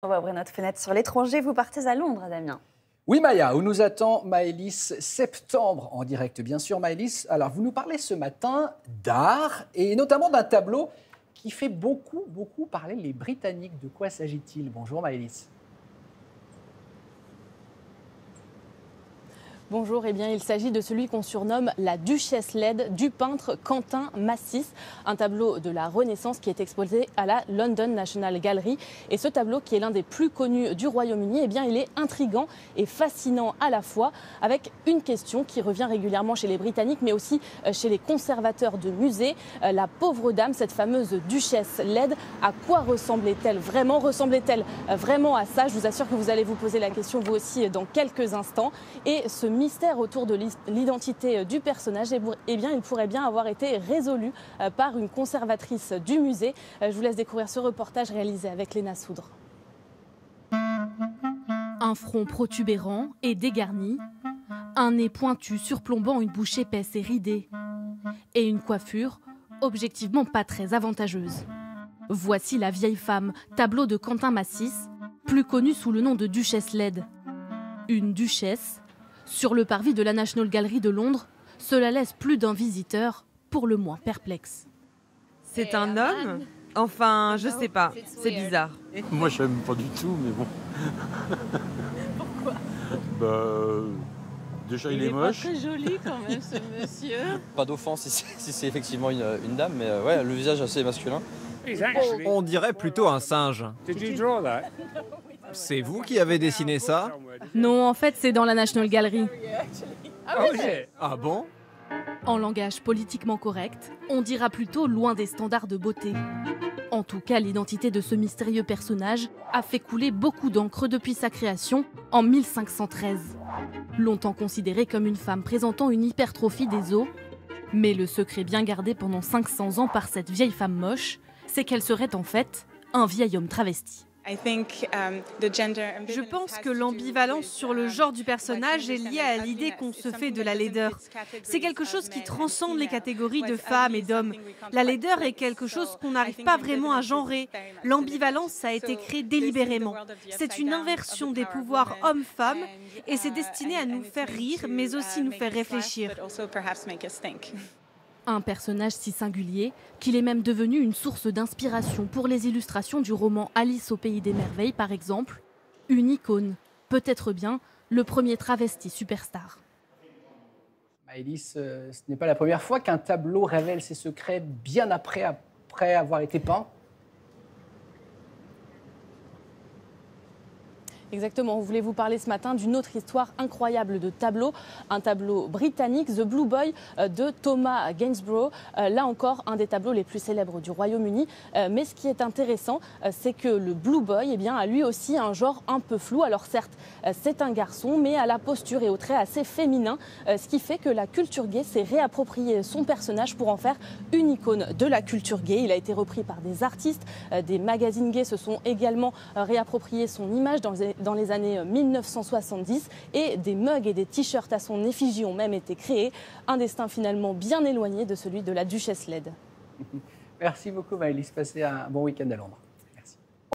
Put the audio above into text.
On va ouvrir notre fenêtre sur l'étranger. Vous partez à Londres, Damien. Oui, Maya, où nous attend Maëlys Septembre, en direct, bien sûr, Maëlys. Alors, vous nous parlez ce matin d'art et notamment d'un tableau qui fait beaucoup parler les Britanniques. De quoi s'agit-il? Bonjour, Maëlys. Bonjour, eh bien, il s'agit de celui qu'on surnomme la Duchesse LED du peintre Quentin Massis, un tableau de la Renaissance qui est exposé à la London National Gallery. Et ce tableau, qui est l'un des plus connus du Royaume-Uni, eh bien, il est intriguant et fascinant à la fois, avec une question qui revient régulièrement chez les Britanniques, mais aussi chez les conservateurs de musées. La pauvre dame, cette fameuse Duchesse LED, à quoi ressemblait-elle vraiment? Ressemblait-elle vraiment à ça? Je vous assure que vous allez vous poser la question vous aussi dans quelques instants. Et ce mystère autour de l'identité du personnage, eh bien, il pourrait bien avoir été résolu par une conservatrice du musée. Je vous laisse découvrir ce reportage réalisé avec Léna Soudre. Un front protubérant et dégarni, un nez pointu surplombant une bouche épaisse et ridée, et une coiffure objectivement pas très avantageuse. Voici la vieille femme, tableau de Quentin Massis, plus connue sous le nom de Duchesse LED. Une duchesse. Sur le parvis de la National Gallery de Londres, cela laisse plus d'un visiteur, pour le moins perplexe. C'est un homme? Enfin, je sais pas, c'est bizarre. Moi, j'aime pas du tout, mais bon. Pourquoi? Déjà, il est moche. Il est pas très joli quand même, ce monsieur. Pas d'offense si c'est effectivement une dame, mais ouais, le visage assez masculin. On dirait plutôt un singe. C'est vous qui avez dessiné ça? Non, en fait, c'est dans la National Gallery. Ah bon? En langage politiquement correct, on dira plutôt loin des standards de beauté. En tout cas, l'identité de ce mystérieux personnage a fait couler beaucoup d'encre depuis sa création en 1513. Longtemps considérée comme une femme présentant une hypertrophie des os, mais le secret bien gardé pendant 500 ans par cette vieille femme moche, c'est qu'elle serait en fait un vieil homme travesti. Je pense que l'ambivalence sur le genre du personnage est liée à l'idée qu'on se fait de la laideur. C'est quelque chose qui transcende les catégories de femmes et d'hommes. La laideur est quelque chose qu'on n'arrive pas vraiment à genrer. L'ambivalence a été créée délibérément. C'est une inversion des pouvoirs hommes-femmes et c'est destiné à nous faire rire, mais aussi nous faire réfléchir. Un personnage si singulier qu'il est même devenu une source d'inspiration pour les illustrations du roman Alice au pays des merveilles, par exemple. Une icône, peut-être bien le premier travesti superstar. Maëlys, ce n'est pas la première fois qu'un tableau révèle ses secrets bien après avoir été peint. Exactement, je voulais vous parler ce matin d'une autre histoire incroyable de tableau, un tableau britannique, The Blue Boy de Thomas Gainsborough. Là encore, un des tableaux les plus célèbres du Royaume-Uni. Mais ce qui est intéressant, c'est que le Blue Boy a lui aussi un genre un peu flou. Alors certes, c'est un garçon, mais à la posture et aux traits assez féminins, ce qui fait que la culture gay s'est réapproprié son personnage pour en faire une icône de la culture gay. Il a été repris par des artistes, des magazines gays se sont également réappropriés son image dans les années 1970 et des mugs et des t-shirts à son effigie ont même été créés. Un destin finalement bien éloigné de celui de la Duchesse LED. Merci beaucoup Maëlys, passez un bon week-end à Londres.